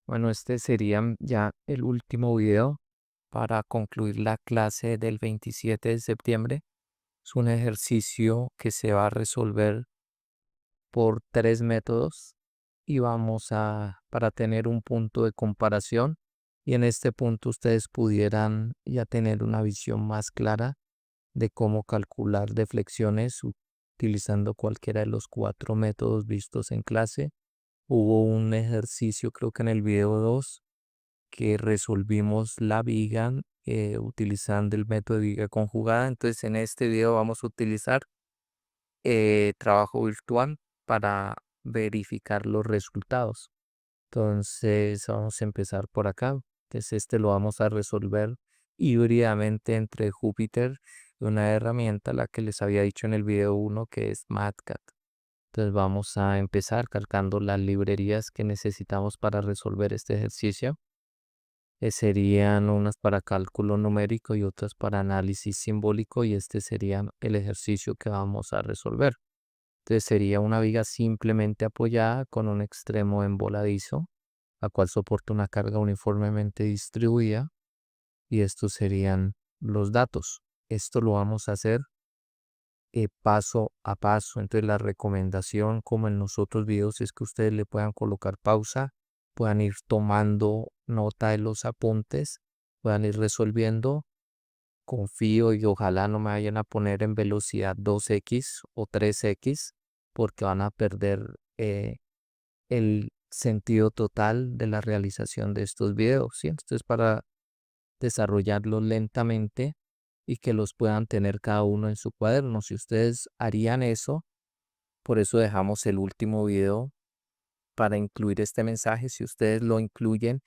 Bueno, este sería ya el último video para concluir la clase del 27 de septiembre. Es un ejercicio que se va a resolver por tres métodos y para tener un punto de comparación y en este punto ustedes pudieran ya tener una visión más clara de cómo calcular deflexiones utilizando cualquiera de los cuatro métodos vistos en clase. Hubo un ejercicio, creo que en el video 2 que resolvimos la viga utilizando el método de viga conjugada. Entonces, en este video vamos a utilizar trabajo virtual para verificar los resultados. Entonces, vamos a empezar por acá. Entonces, este lo vamos a resolver híbridamente entre Jupyter y una herramienta, la que les había dicho en el video 1, que es Matcat. Entonces, vamos a empezar cargando las librerías que necesitamos para resolver este ejercicio. Serían unas para cálculo numérico y otras para análisis simbólico, y este sería el ejercicio que vamos a resolver. Entonces sería una viga simplemente apoyada con un extremo emboladizo, la cual soporta una carga uniformemente distribuida, y estos serían los datos. Esto lo vamos a hacer paso a paso. Entonces la recomendación, como en los otros videos, es que ustedes le puedan colocar pausa, puedan ir tomando nota de los apuntes, puedan ir resolviendo. Confío y ojalá no me vayan a poner en velocidad 2x o 3x porque van a perder el sentido total de la realización de estos videos, ¿sí? Entonces, para desarrollarlos lentamente y que los puedan tener cada uno en su cuaderno. Si ustedes harían eso, por eso dejamos el último video para incluir este mensaje. Si ustedes lo incluyen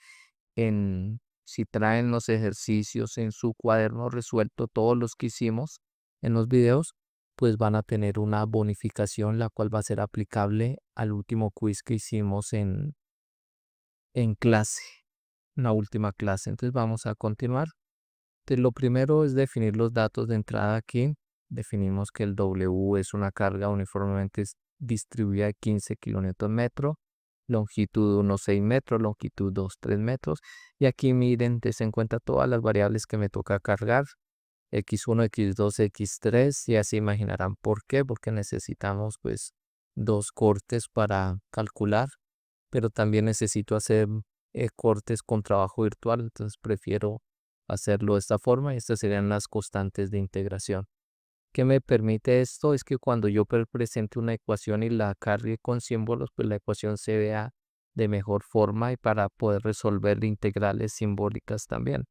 si traen los ejercicios en su cuaderno resuelto, todos los que hicimos en los videos, pues van a tener una bonificación, la cual va a ser aplicable al último quiz que hicimos en clase, la última clase. Entonces vamos a continuar. Entonces, lo primero es definir los datos de entrada aquí. Definimos que el W es una carga uniformemente distribuida de 15 kilonewton metro, longitud 1,6 metros, longitud 2,3 metros. Y aquí miren, des en cuenta todas las variables que me toca cargar, x1, x2, x3, ya se imaginarán por qué, porque necesitamos pues dos cortes para calcular, pero también necesito hacer cortes con trabajo virtual, entonces prefiero hacerlo de esta forma y estas serían las constantes de integración. ¿Qué me permite esto? Es que cuando yo presente una ecuación y la cargue con símbolos, pues la ecuación se vea de mejor forma y para poder resolver integrales simbólicas también.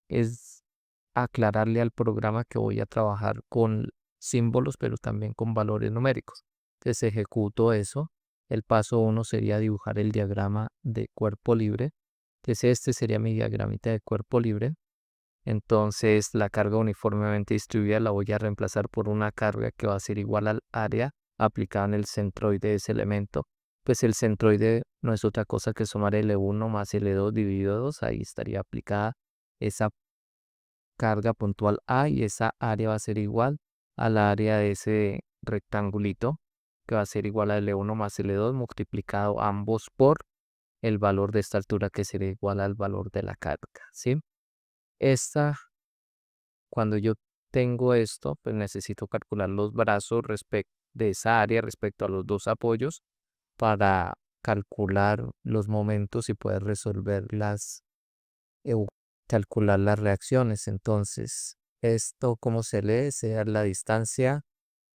Es aclararle al programa que voy a trabajar con símbolos, pero también con valores numéricos. Entonces ejecuto eso. El paso 1 sería dibujar el diagrama de cuerpo libre. Entonces este sería mi diagramita de cuerpo libre. Entonces la carga uniformemente distribuida la voy a reemplazar por una carga que va a ser igual al área aplicada en el centroide de ese elemento. Pues el centroide no es otra cosa que sumar L1 más L2 dividido 2. Ahí estaría aplicada esa carga puntual A y esa área va a ser igual al área de ese rectangulito, que va a ser igual a L1 más L2 multiplicado ambos por el valor de esta altura, que sería igual al valor de la carga, ¿sí? Esta, cuando yo tengo esto, pues necesito calcular los brazos respecto de esa área respecto a los dos apoyos para calcular los momentos y poder resolver o calcular las reacciones. Entonces, esto, ¿cómo se lee? Sea la distancia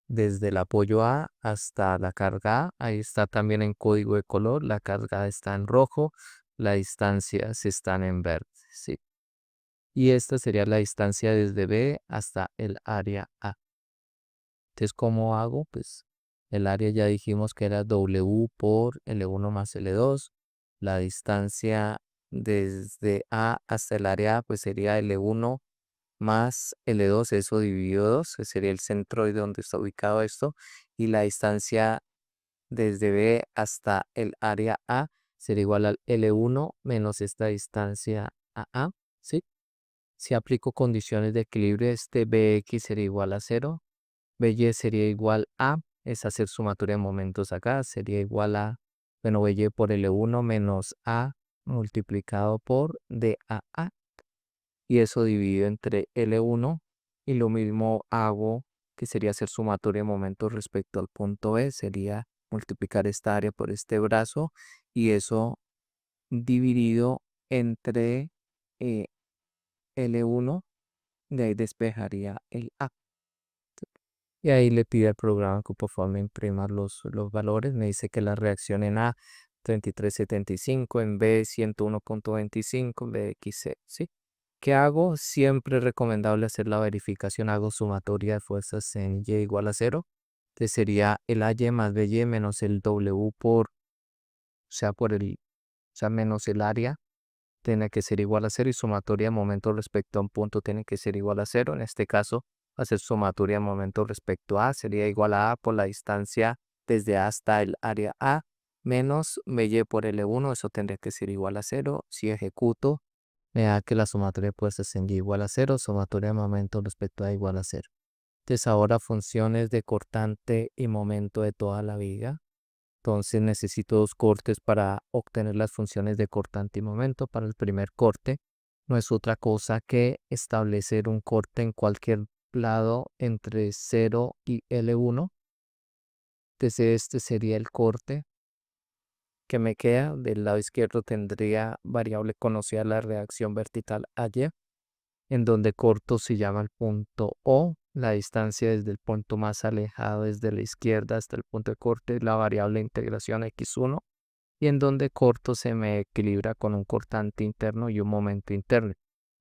desde el apoyo A hasta la carga A. Ahí está también en código de color. La carga está en rojo, las distancias están en verde, ¿sí? Y esta sería la distancia desde B hasta el área A. Entonces, ¿cómo hago? Pues el área ya dijimos que era W por L1 más L2. La distancia desde A hasta el área A pues sería L1 más L2, eso dividido 2, que sería el centroide donde está ubicado esto. Y la distancia desde B hasta el área A sería igual al L1 menos esta distancia a A, ¿sí? Si aplico condiciones de equilibrio, este Bx sería igual a 0. By sería igual a, es hacer sumatoria de momentos acá, sería igual a, bueno, By por L1 menos A multiplicado por DAA. Y eso dividido entre L1 y lo mismo hago que sería hacer sumatoria de momentos respecto al punto B. Sería multiplicar esta área por este brazo y eso dividido entre L1. De ahí despejaría el A. Y ahí le pide al programa que por favor me imprima los valores. Me dice que la reacción en A 3375, en B 101.25, en B XC, ¿sí? ¿Qué hago? Siempre es recomendable hacer la verificación. Hago sumatoria de fuerzas en Y igual a 0. Entonces sería el AY más BY menos el W menos el área tiene que ser igual a 0 y sumatoria de momento respecto a un punto tiene que ser igual a 0. En este caso, hacer sumatoria de momento respecto a sería igual a por la distancia desde A hasta el área A menos BY por L1, eso tendría que ser igual a 0. Si ejecuto, me da que la sumatoria de fuerzas en Y igual a 0, sumatoria de momento respecto a igual a 0. Entonces ahora funciones de cortante y momento de toda la viga. Entonces necesito dos cortes para obtener las funciones de cortante y momento. Para el primer corte no es otra cosa que establecer un corte en cualquier lado entre 0 y L1. Entonces este sería el corte que me queda. Del lado izquierdo tendría variable conocida la reacción vertical AY, en donde corto se llama el punto O. La distancia desde el punto más alejado desde la izquierda hasta el punto de corte, la variable de integración x1. Y en donde corto se me equilibra con un cortante interno y un momento interno.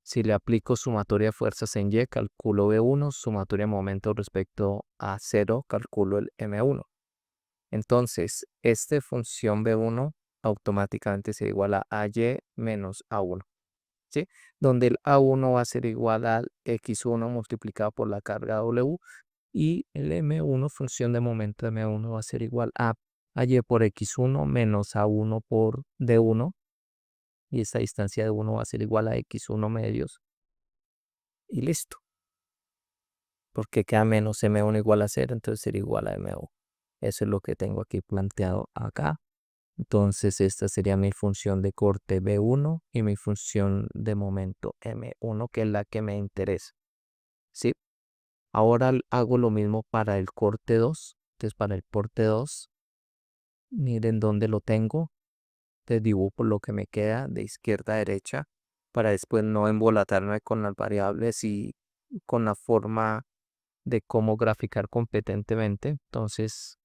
Si le aplico sumatoria de fuerzas en Y, calculo V1, sumatoria de momento respecto a 0, calculo el M1. Entonces, esta función V1 automáticamente será igual a AY menos A1, ¿sí? Donde el A1 va a ser igual al X1 multiplicado por la carga W y el M1, función de momento M1, va a ser igual a Y por X1 menos A1 por D1. Y esta distancia de 1 va a ser igual a X1 medios. Y listo. Porque queda menos M1 igual a 0, entonces sería igual a M1. Eso es lo que tengo aquí planteado acá. Entonces esta sería mi función de corte B1 y mi función de momento M1, que es la que me interesa. ¿Sí? Ahora hago lo mismo para el corte 2. Entonces para el corte 2, miren dónde lo tengo. Te dibujo lo que me queda de izquierda a derecha para después no embolatarme con las variables y con la forma de cómo graficar competentemente. Entonces,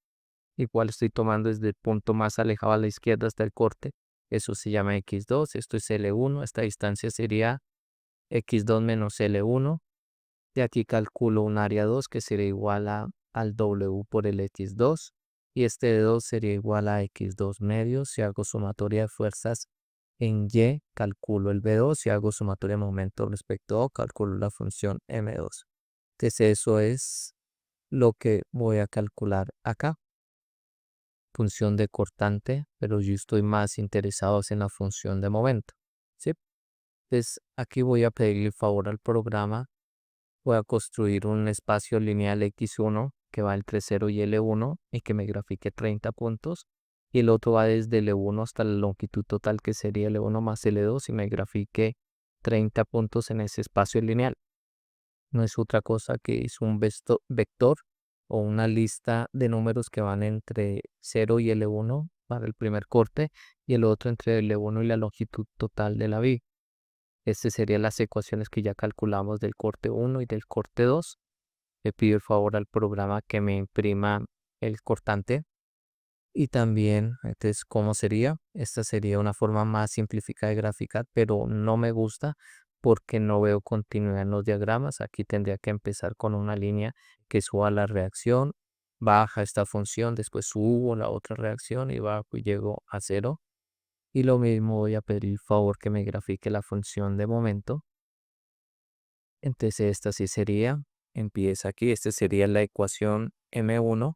igual estoy tomando desde el punto más alejado a la izquierda hasta el corte. Eso se llama x2, esto es L1. Esta distancia sería x2 menos L1. De aquí calculo un área 2 que sería igual al W por el x2. Y este de 2 sería igual a x2 medios. Si hago sumatoria de fuerzas en Y, calculo el B2. Si hago sumatoria de momento respecto a O, calculo la función M2. Entonces eso es lo que voy a calcular acá. Función de cortante, pero yo estoy más interesado en la función de momento. ¿Sí? Entonces aquí voy a pedirle el favor al programa. Voy a construir un espacio lineal X1 que va entre 0 y L1 y que me grafique 30 puntos. Y el otro va desde L1 hasta la longitud total que sería L1 más L2 y me grafique 30 puntos en ese espacio lineal. No es otra cosa que es un vector o una lista de números que van entre 0 y L1 para el primer corte y el otro entre L1 y la longitud total de la viga. Estas serían las ecuaciones que ya calculamos del corte 1 y del corte 2. Le pido el favor al programa que me imprima el cortante. Y también, entonces, ¿cómo sería? Esta sería una forma más simplificada de graficar, pero no me gusta porque no veo continuidad en los diagramas. Aquí tendría que empezar con una línea que suba la reacción, baja esta función, después subo la otra reacción y bajo y llego a 0. Y lo mismo voy a pedir el favor que me grafique la función de momento. Entonces esta sí sería, empieza aquí, esta sería la ecuación M1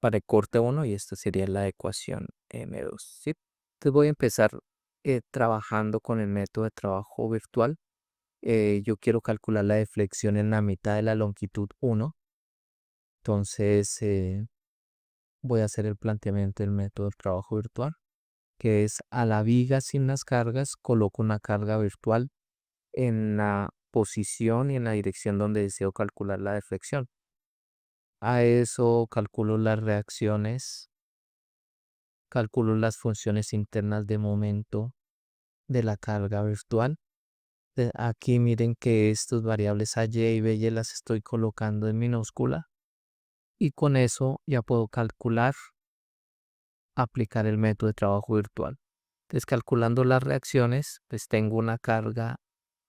para el corte 1 y esta sería la ecuación M2, ¿sí? Entonces voy a empezar trabajando con el método de trabajo virtual. Yo quiero calcular la deflexión en la mitad de la longitud 1. Entonces voy a hacer el planteamiento del método de trabajo virtual, que es a la viga sin las cargas, coloco una carga virtual en la posición y en la dirección donde deseo calcular la deflexión. A eso calculo las reacciones, calculo las funciones internas de momento de la carga virtual. Aquí miren que estas variables a, y y b y las estoy colocando en minúscula y con eso ya puedo calcular, aplicar el método de trabajo virtual. Entonces, calculando las reacciones, pues tengo una carga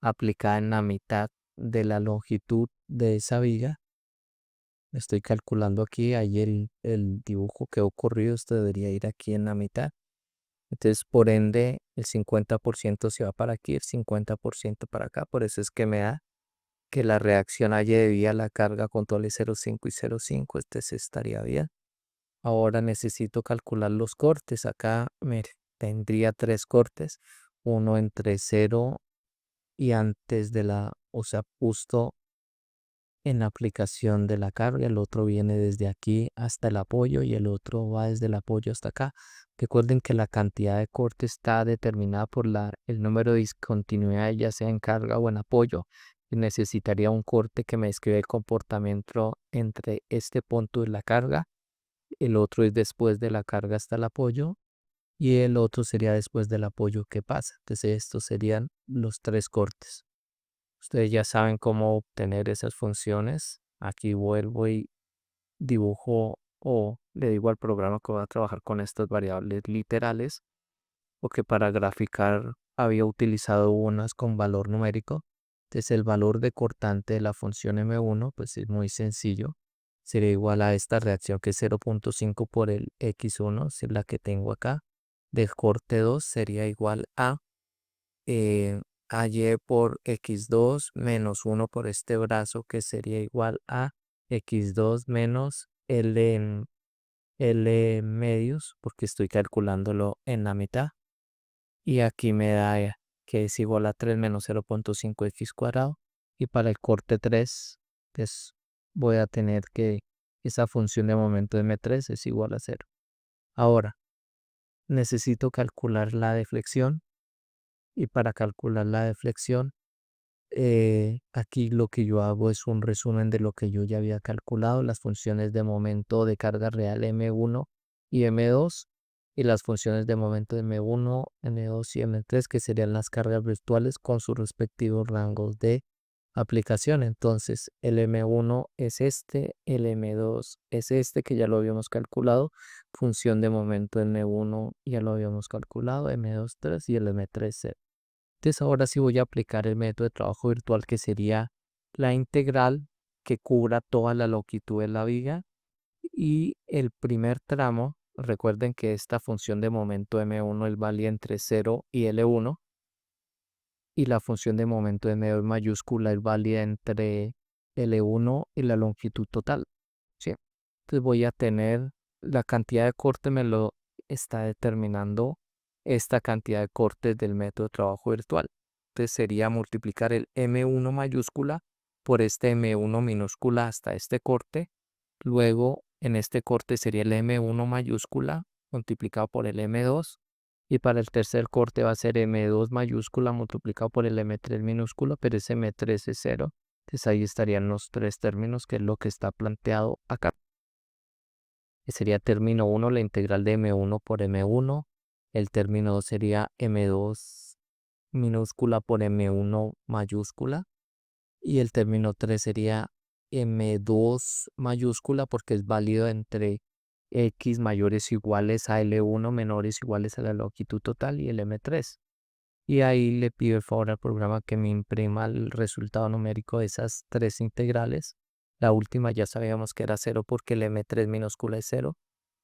aplicada en la mitad de la longitud de esa viga. Estoy calculando aquí, ahí el dibujo que ha ocurrido, esto debería ir aquí en la mitad. Entonces, por ende, el 50% se va para aquí, el 50% para acá. Por eso es que me da que la reacción haya debido a la carga control 0,5 y 0,5. Este se estaría bien. Ahora necesito calcular los cortes. Acá, mire, tendría 3 cortes. Uno entre 0 y antes de o sea, justo en la aplicación de la carga. El otro viene desde aquí hasta el apoyo y el otro va desde el apoyo hasta acá. Recuerden que la cantidad de corte está determinada por el número de discontinuidad, ya sea en carga o en apoyo. Y necesitaría un corte que me describe el comportamiento entre este punto y la carga. El otro es después de la carga hasta el apoyo. Y el otro sería después del apoyo que pasa. Entonces estos serían los 3 cortes. Ustedes ya saben cómo obtener esas funciones. Aquí vuelvo y dibujo o le digo al programa que voy a trabajar con estas variables literales o que para graficar había utilizado unas con valor numérico. Entonces el valor de cortante de la función M1 pues es muy sencillo. Sería igual a esta reacción que es 0,5 por el X1, es la que tengo acá. Del corte 2 sería igual a eh, y por x2 menos 1 por este brazo que sería igual a x2 menos L medios porque estoy calculándolo en la mitad. Y aquí me da que es igual a 3 menos 0,5 x cuadrado. Y para el corte 3, pues voy a tener que esa función de momento de M3 es igual a 0. Ahora, necesito calcular la deflexión. Y para calcular la deflexión, aquí lo que yo hago es un resumen de lo que yo ya había calculado, las funciones de momento de carga real M1 y M2 y las funciones de momento de M1, M2 y M3 que serían las cargas virtuales con sus respectivos rangos de aplicación. Entonces el M1 es este, el M2 es este que ya lo habíamos calculado, función de momento M1 ya lo habíamos calculado, M2 3 y el M3 0. Entonces ahora sí voy a aplicar el método de trabajo virtual que sería la integral que cubra toda la longitud de la viga y el primer tramo. Recuerden que esta función de momento M1 es válida entre 0 y L1 y la función de momento M2 mayúscula es válida entre L1 y la longitud total. ¿Sí? Entonces voy a tener la cantidad de corte me lo está determinando esta cantidad de cortes del método de trabajo virtual. Entonces sería multiplicar el M1 mayúscula por este M1 minúscula hasta este corte. Luego en este corte sería el M1 mayúscula multiplicado por el M2. Y para el tercer corte va a ser M2 mayúscula multiplicado por el M3 minúscula, pero ese M3 es 0. Entonces ahí estarían los 3 términos, que es lo que está planteado acá. Sería término 1, la integral de M1 por M1. El término 2 sería M2 minúscula por M1 mayúscula. Y el término 3 sería M2 mayúscula porque es válido entre X mayores o iguales a L1 menores o iguales a la longitud total y el M3. Y ahí le pido el favor al programa que me imprima el resultado numérico de esas 3 integrales. La última ya sabíamos que era 0 porque el M3 minúscula es 0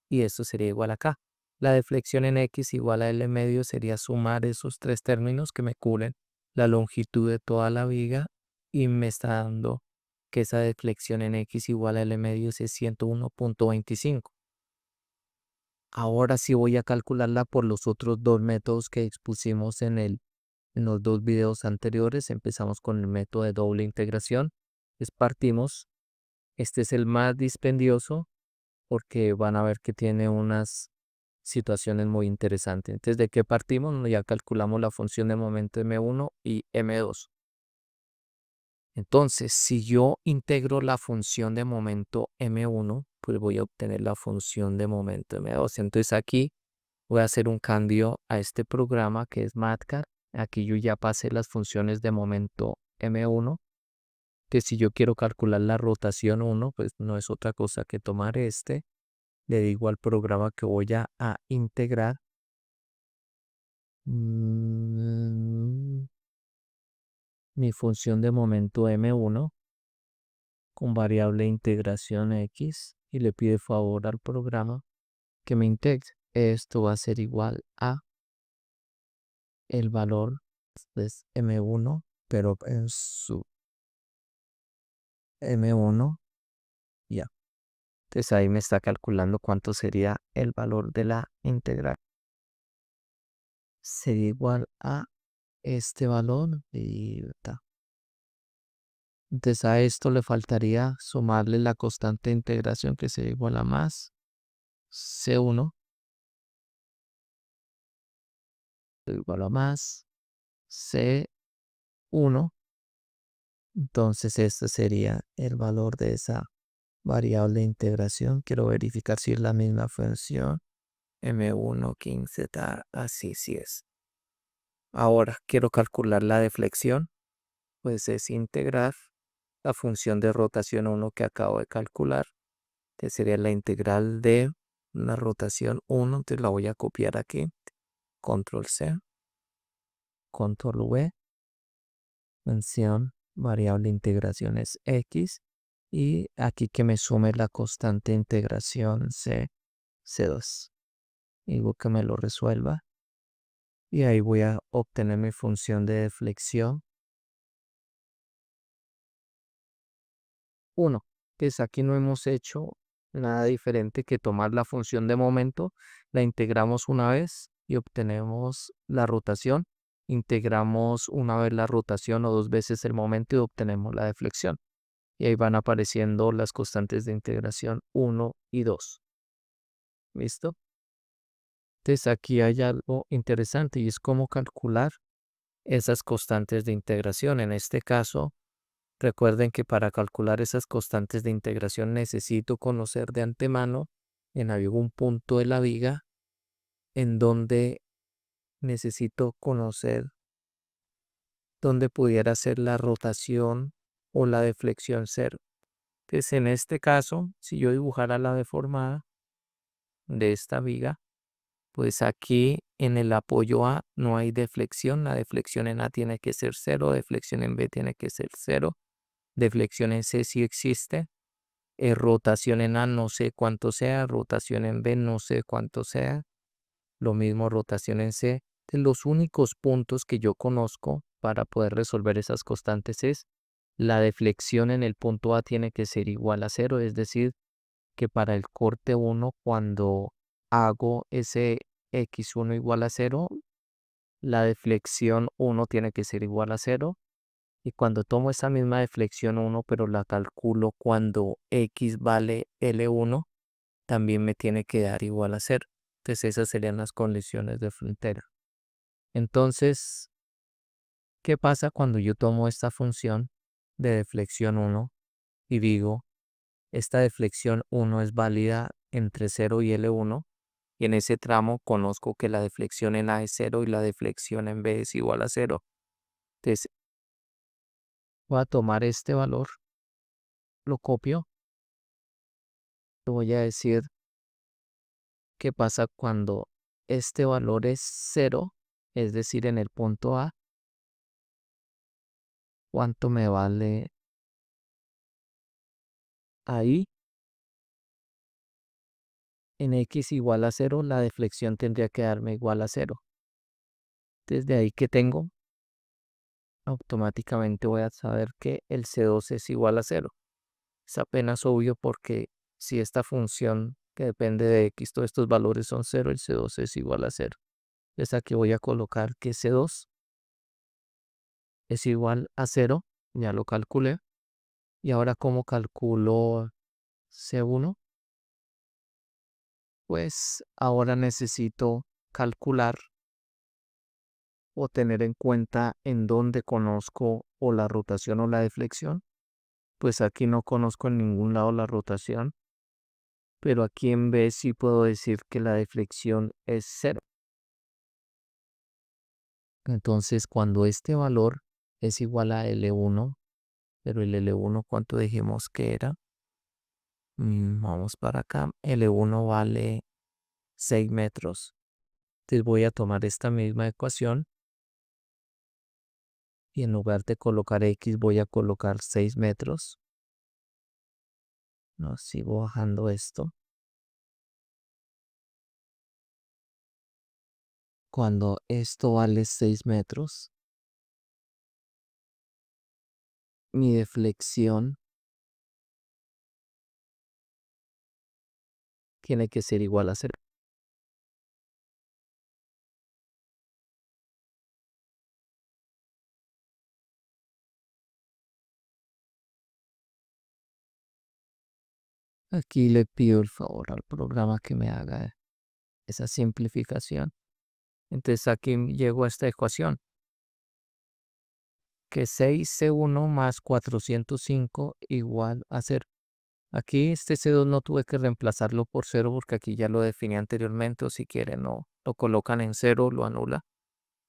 y esto sería igual acá. La deflexión en X igual a L medio sería sumar esos 3 términos que me cubren la longitud de toda la viga y me está dando que esa deflexión en X igual a L medio es 101,25. Ahora sí voy a calcularla por los otros 2 métodos que expusimos en los 2 videos anteriores. Empezamos con el método de doble integración. Pues partimos. Este es el más dispendioso porque van a ver que tiene unas situaciones muy interesantes. Entonces, ¿de qué partimos? No, ya calculamos la función de momento M1 y M2. Entonces, si yo integro la función de momento M1, pues voy a obtener la función de momento M2. Entonces aquí voy a hacer un cambio a este programa que es MATLAB. Aquí yo ya pasé las funciones de momento M1, que si yo quiero calcular la rotación 1, pues no es otra cosa que tomar este. Le digo al programa que voy a integrar mi función de momento M1 con variable integración X y le pide favor al programa que me integre. Esto va a ser igual a el valor de M1, pero en su M1, ya. Entonces ahí me está calculando cuánto sería el valor de la integral. Sería igual a este valor y ta. Entonces a esto le faltaría sumarle la constante de integración que sería igual a más C1 igual a más C1. Entonces este sería el valor de esa variable de integración. Quiero verificar si es la misma función. M1, 15, así sí es. Ahora quiero calcular la deflexión. Pues es integrar la función de rotación 1 que acabo de calcular, que sería la integral de la rotación 1. Entonces la voy a copiar aquí. Control C, Control V, mención, variable integración es X. Y aquí que me sume la constante de integración C2. Digo que me lo resuelva. Y ahí voy a obtener mi función de deflexión 1. Pues aquí no hemos hecho nada diferente que tomar la función de momento, la integramos una vez y obtenemos la rotación. Integramos una vez la rotación o dos veces el momento y obtenemos la deflexión. Y ahí van apareciendo las constantes de integración 1 y 2. ¿Listo? Entonces aquí hay algo interesante y es cómo calcular esas constantes de integración. En este caso, recuerden que para calcular esas constantes de integración necesito conocer de antemano en algún punto de la viga en donde necesito conocer dónde pudiera ser la rotación o la deflexión cero. Entonces, en este caso, si yo dibujara la deformada de esta viga, pues aquí en el apoyo A no hay deflexión. La deflexión en A tiene que ser cero, deflexión en B tiene que ser cero, deflexión en C sí existe. Rotación en A no sé cuánto sea, rotación en B no sé cuánto sea, lo mismo rotación en C. Los únicos puntos que yo conozco para poder resolver esas constantes es la deflexión en el punto A tiene que ser igual a cero, es decir, que para el corte 1 cuando hago ese x1 igual a cero, la deflexión 1 tiene que ser igual a cero. Y cuando tomo esa misma deflexión 1, pero la calculo cuando x vale L1, también me tiene que dar igual a 0. Entonces esas serían las condiciones de frontera. Entonces, ¿qué pasa cuando yo tomo esta función de deflexión 1 y digo, esta deflexión 1 es válida entre 0 y L1? Y en ese tramo conozco que la deflexión en A es 0 y la deflexión en B es igual a 0. Entonces, voy a tomar este valor, lo copio, le voy a decir qué pasa cuando este valor es 0, es decir, en el punto A, cuánto me vale ahí. En X igual a 0, la deflexión tendría que darme igual a 0. Desde ahí que tengo, automáticamente voy a saber que el C2 es igual a 0. Es apenas obvio porque si esta función que depende de X, todos estos valores son 0, el C2 es igual a 0. Entonces aquí voy a colocar que C2 es igual a 0, ya lo calculé. Y ahora, ¿cómo calculo C1? pues ahora necesito calcular o tener en cuenta en dónde conozco o la rotación o la deflexión. Pues aquí no conozco en ningún lado la rotación, pero aquí en B sí puedo decir que la deflexión es 0. Entonces, cuando este valor es igual a L1, pero el L1, ¿cuánto dijimos que era? Vamos para acá. L1 vale 6 metros. Entonces voy a tomar esta misma ecuación y en lugar de colocar X voy a colocar 6 metros. No, sigo bajando esto. Cuando esto vale 6 metros, mi deflexión tiene que ser igual a 0. Aquí le pido el favor al programa que me haga esa simplificación. Entonces aquí llego a esta ecuación, que 6C1 más 405 igual a 0. Aquí este C2 no tuve que reemplazarlo por 0 porque aquí ya lo definí anteriormente, o si quieren no lo colocan en 0, lo anula.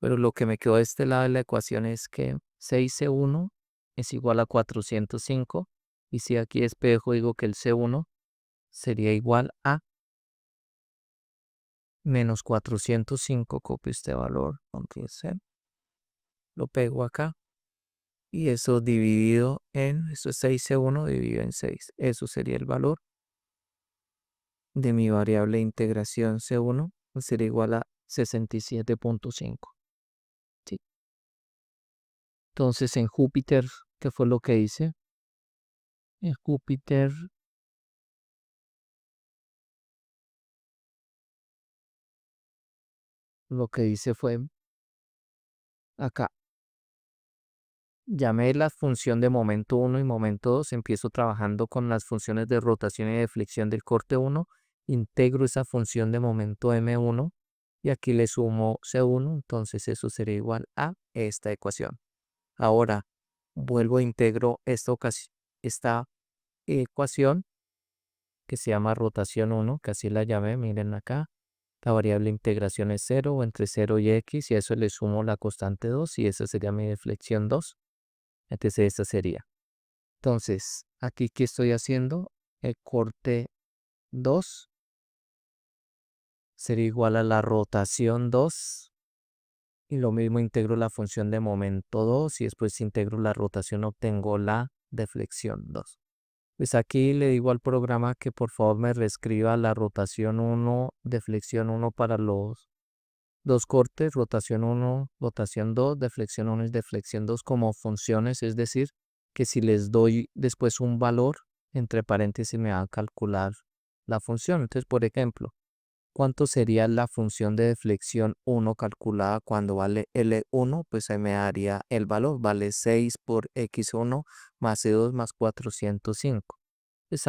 Pero lo que me quedó de este lado de la ecuación es que 6C1 es igual a 405, y si aquí despejo digo que el C1 sería igual a menos 405, copio este valor, Ctrl C, lo pego acá, y eso dividido eso es 6C1 dividido en 6. Eso sería el valor de mi variable de integración C1, pues sería igual a 67.5. ¿Sí? Entonces en Júpiter, ¿qué fue lo que hice? En Júpiter lo que hice fue acá. Llamé la función de momento 1 y momento 2, empiezo trabajando con las funciones de rotación y deflexión del corte 1, integro esa función de momento M1 y aquí le sumo C1, entonces eso sería igual a esta ecuación. Ahora vuelvo a integro esta ecuación que se llama rotación 1, que así la llamé, miren acá. La variable de integración es 0 o entre 0 y x, y a eso le sumo la constante 2 y esa sería mi deflexión 2. Entonces esta sería. Entonces, aquí, ¿qué estoy haciendo? El corte 2 sería igual a la rotación 2. Y lo mismo integro la función de momento 2 y después integro la rotación, obtengo la deflexión 2. Pues aquí le digo al programa que por favor me reescriba la rotación 1, deflexión 1 para los dos cortes, rotación 1, rotación 2, deflexión 1 y deflexión 2 como funciones, es decir, que si les doy después un valor, entre paréntesis me va a calcular la función. Entonces, por ejemplo, ¿cuánto sería la función de deflexión 1 calculada cuando vale L1? Pues ahí me daría el valor, vale 6 por X1 más C2 más 405.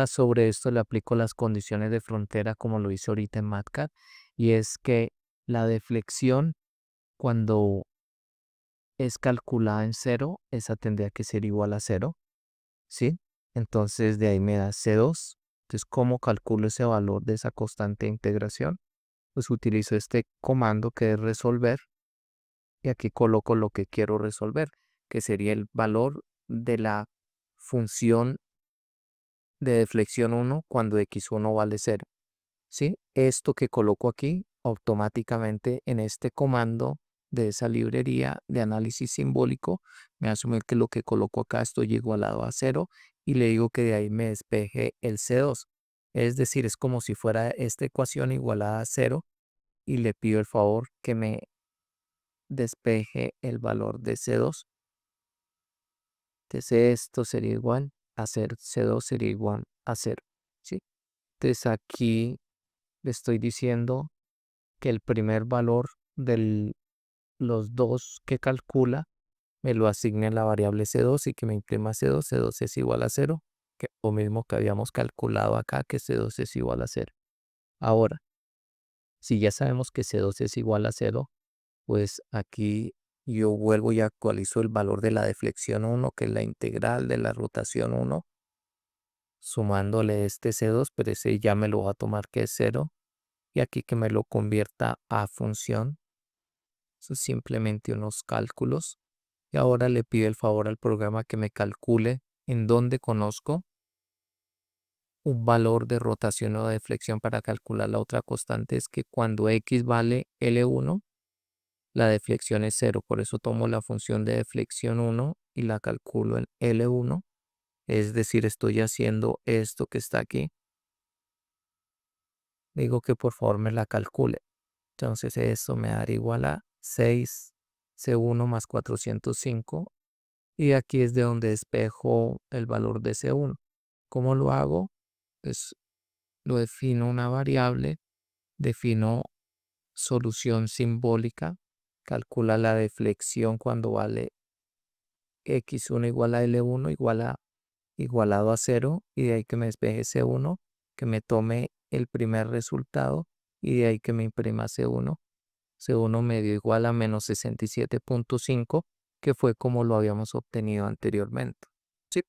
Sobre esto le aplico las condiciones de frontera como lo hice ahorita en MATCAD, y es que la deflexión cuando es calculada en 0, esa tendría que ser igual a 0, ¿sí? Entonces de ahí me da C2. Entonces, ¿cómo calculo ese valor de esa constante de integración? Pues utilizo este comando que es resolver y aquí coloco lo que quiero resolver, que sería el valor de la función de deflexión 1 cuando x1 vale 0. ¿Sí? Esto que coloco aquí automáticamente en este comando de esa librería de análisis simbólico me asume que lo que coloco acá estoy igualado a 0 y le digo que de ahí me despeje el C2. Es decir, es como si fuera esta ecuación igualada a 0 y le pido el favor que me despeje el valor de C2. Entonces esto sería igual a 0, C2 sería igual a 0. ¿Sí? Entonces aquí le estoy diciendo que el primer valor de los dos que calcula me lo asigne a la variable C2 y que me imprima C2. C2 es igual a 0, que lo mismo que habíamos calculado acá, que C2 es igual a 0. Ahora, Si ya sabemos que C2 es igual a 0, pues aquí yo vuelvo y actualizo el valor de la deflexión 1, que es la integral de la rotación 1, sumándole este C2, pero ese ya me lo va a tomar que es 0, y aquí que me lo convierta a función. Eso es simplemente unos cálculos. Y ahora le pido el favor al programa que me calcule en dónde conozco un valor de rotación o de deflexión para calcular la otra constante. Es que cuando x vale L1, la deflexión es 0. Por eso tomo la función de deflexión 1 y la calculo en L1. Es decir, estoy haciendo esto que está aquí. Digo que por favor me la calcule. Entonces eso me dará igual a 6C1 más 405. Y aquí es de donde despejo el valor de C1. ¿Cómo lo hago? Pues lo defino una variable, defino solución simbólica, calcula la deflexión cuando vale x1 igual a L1 igualado a 0, y de ahí que me despeje C1, que me tome el primer resultado y de ahí que me imprima C1. C1 medio igual a menos 67.5, que fue como lo habíamos obtenido anteriormente. ¿Sí?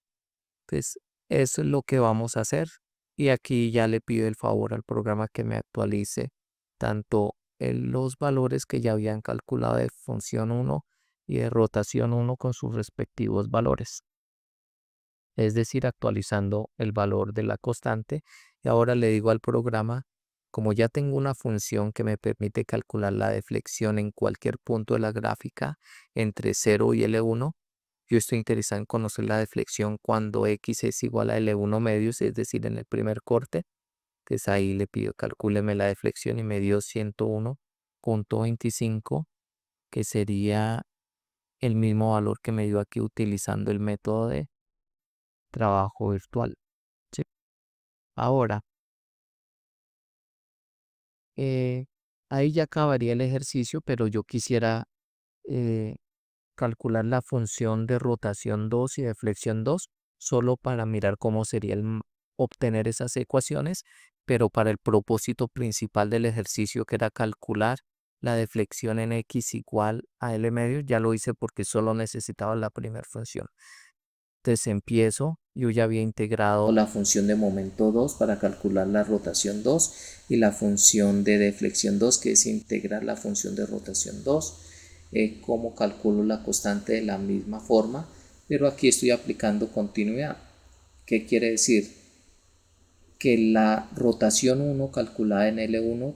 Entonces, eso es lo que vamos a hacer. Y aquí ya le pido el favor al programa que me actualice tanto los valores que ya habían calculado de función 1 y de rotación 1 con sus respectivos valores. Es decir, actualizando el valor de la constante. Y ahora le digo al programa, como ya tengo una función que me permite calcular la deflexión en cualquier punto de la gráfica entre 0 y L1, yo estoy interesado en conocer la deflexión cuando x es igual a L1 medios, es decir, en el primer corte. Entonces ahí le pido, calcúleme la deflexión y me dio 101.25, que sería el mismo valor que me dio aquí utilizando el método de trabajo virtual. ¿Sí? Ahora, eh, ahí ya acabaría el ejercicio, pero yo quisiera eh, calcular la función de rotación 2 y de flexión 2, solo para mirar cómo sería obtener esas ecuaciones, pero para el propósito principal del ejercicio, que era calcular la deflexión en x igual a L medio, ya lo hice porque solo necesitaba la primera función. Entonces empiezo, yo ya había integrado la función de momento 2 para calcular la rotación 2 y la función de deflexión 2, que es integrar la función de rotación 2. Como calculo la constante de la misma forma, pero aquí estoy aplicando continuidad. ¿Qué quiere decir? Que la rotación 1 calculada en L1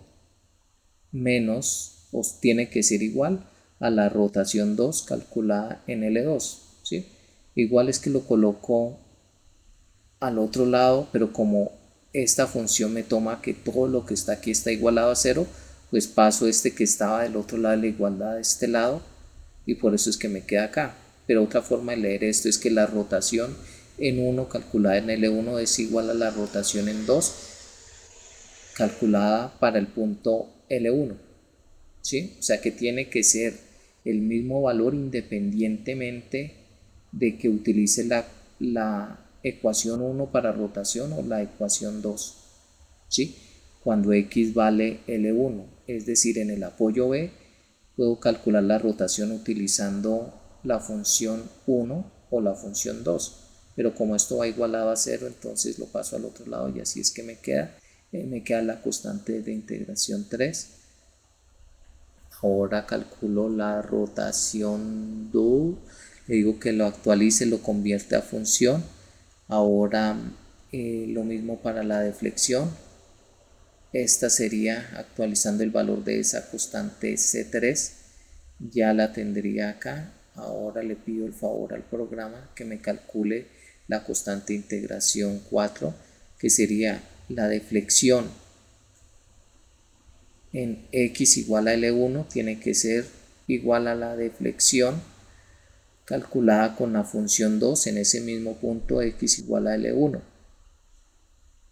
menos, o tiene que ser igual a la rotación 2 calculada en L2, ¿sí? Igual es que lo coloco al otro lado, pero como esta función me toma que todo lo que está aquí está igualado a 0, pues paso este que estaba del otro lado de la igualdad de este lado, y por eso es que me queda acá. Pero otra forma de leer esto es que la rotación en 1 calculada en L1 es igual a la rotación en 2 calculada para el punto L1, ¿sí? O sea que tiene que ser el mismo valor independientemente de que utilice la ecuación 1 para rotación o la ecuación 2, ¿sí? Cuando x vale L1, es decir, en el apoyo B puedo calcular la rotación utilizando la función 1 o la función 2, pero como esto va igualado a 0, entonces lo paso al otro lado y así es que me queda la constante de integración 3. Ahora calculo la rotación 2, le digo que lo actualice, lo convierte a función. Ahora lo mismo para la deflexión. Esta sería actualizando el valor de esa constante C3, ya la tendría acá. Ahora le pido el favor al programa que me calcule la constante de integración 4, que sería la deflexión en x igual a L1 tiene que ser igual a la deflexión calculada con la función 2 en ese mismo punto x igual a L1.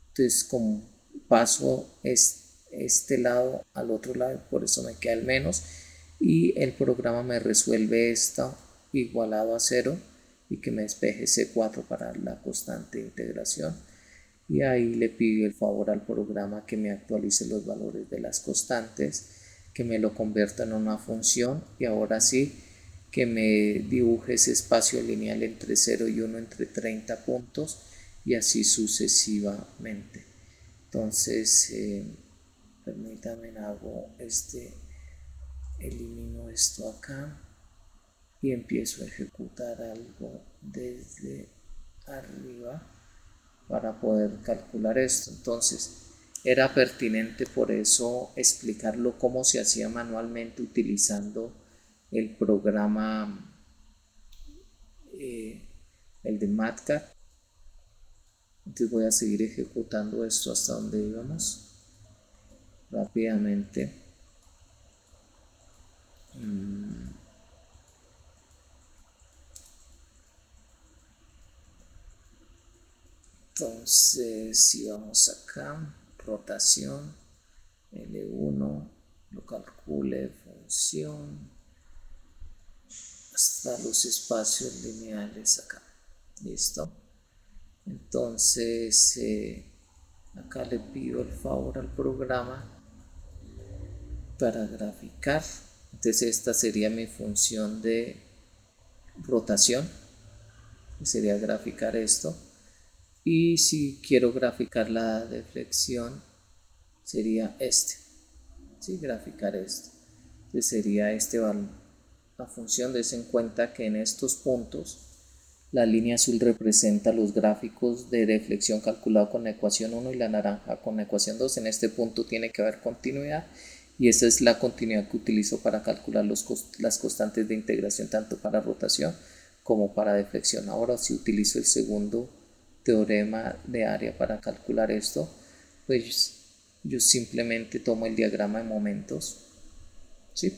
Entonces, como paso este lado al otro lado, por eso me queda el menos, y el programa me resuelve esto igualado a 0 y que me despeje C4 para la constante de integración. y ahí le pido el favor al programa que me actualice los valores de las constantes, que me lo convierta en una función y ahora sí que me dibuje ese espacio lineal entre 0 y 1 entre 30 puntos y así sucesivamente. Entonces, permítanme, hago elimino esto acá y empiezo a ejecutar algo desde arriba para poder calcular esto. Entonces era pertinente por eso explicarlo cómo se hacía manualmente utilizando el programa, el de MATLAB. Entonces voy a seguir ejecutando esto hasta donde íbamos rápidamente. Entonces si vamos acá, rotación, L1, lo calcule, función, hasta los espacios lineales acá. Listo. Entonces acá le pido el favor al programa para graficar. Entonces esta sería mi función de rotación, que sería graficar esto. Y si quiero graficar la deflexión, sería ¿sí? Graficar esto. Entonces sería la función. Des en cuenta que en estos puntos la línea azul representa los gráficos de deflexión calculado con la ecuación 1 y la naranja con la ecuación 2. En este punto tiene que haber continuidad y esa es la continuidad que utilizo para calcular las constantes de integración tanto para rotación como para deflexión. Ahora si utilizo el segundo teorema de área para calcular esto, pues yo simplemente tomo el diagrama de momentos, ¿sí?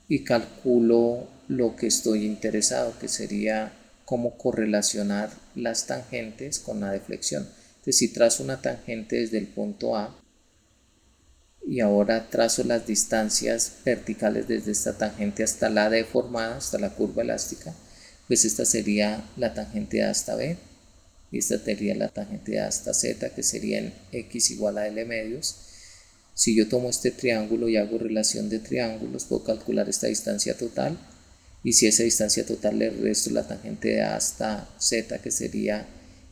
Y calculo lo que estoy interesado, que sería cómo correlacionar las tangentes con la deflexión. Entonces si trazo una tangente desde el punto A y ahora trazo las distancias verticales desde esta tangente hasta la deformada, hasta la curva elástica, pues esta sería la tangente A hasta B y esta sería la tangente A hasta Z, que sería en X igual a L medios. Si yo tomo este triángulo y hago relación de triángulos, puedo calcular esta distancia total y si esa distancia total le resto la tangente de A hasta Z, que sería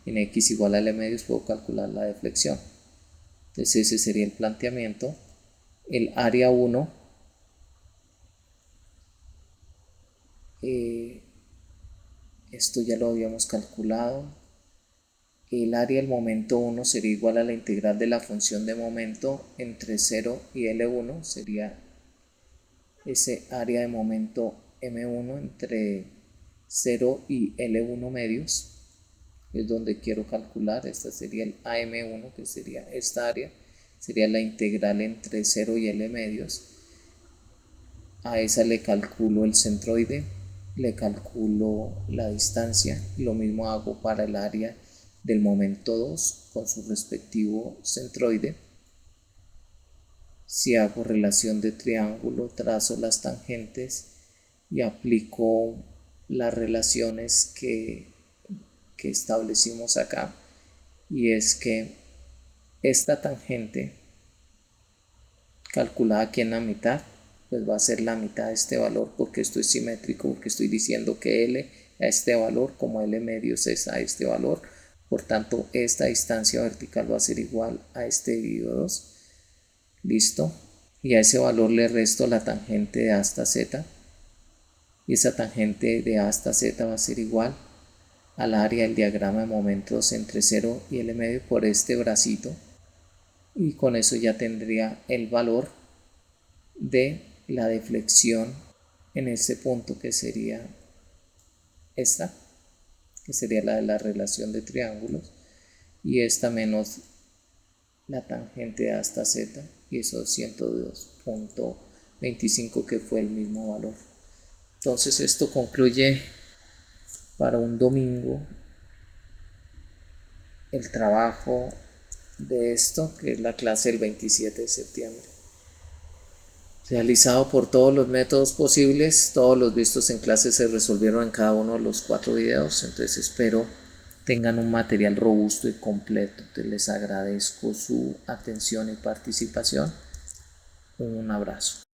en X igual a L medios, puedo calcular la deflexión. Entonces ese sería el planteamiento. El área 1 esto ya lo habíamos calculado. El área del momento 1 sería igual a la integral de la función de momento entre 0 y L1, sería ese área de momento M1 entre 0 y L1 medios, es donde quiero calcular. Esta sería el AM1, que sería esta área, sería la integral entre 0 y L medios. A esa le calculo el centroide, le calculo la distancia, lo mismo hago para el área del momento 2 con su respectivo centroide. Si hago relación de triángulo, trazo las tangentes y aplico las relaciones que establecimos acá, y es que esta tangente calculada aquí en la mitad pues va a ser la mitad de este valor, porque esto es simétrico, porque estoy diciendo que L a este valor como L medios es a este valor. Por tanto, esta distancia vertical va a ser igual a este dividido 2. Listo. Y a ese valor le resto la tangente de A hasta Z. Y esa tangente de A hasta Z va a ser igual al área del diagrama de momentos entre 0 y L medio por este bracito. Y con eso ya tendría el valor de la deflexión en este punto, que sería esta, que sería la de la relación de triángulos, y esta menos la tangente de A hasta Z, y eso es 102.25, que fue el mismo valor. Entonces esto concluye para un domingo el trabajo de esto, que es la clase del 27 de septiembre. Realizado por todos los métodos posibles, todos los vistos en clase se resolvieron en cada uno de los 4 videos, entonces espero tengan un material robusto y completo. Les agradezco su atención y participación. Un abrazo.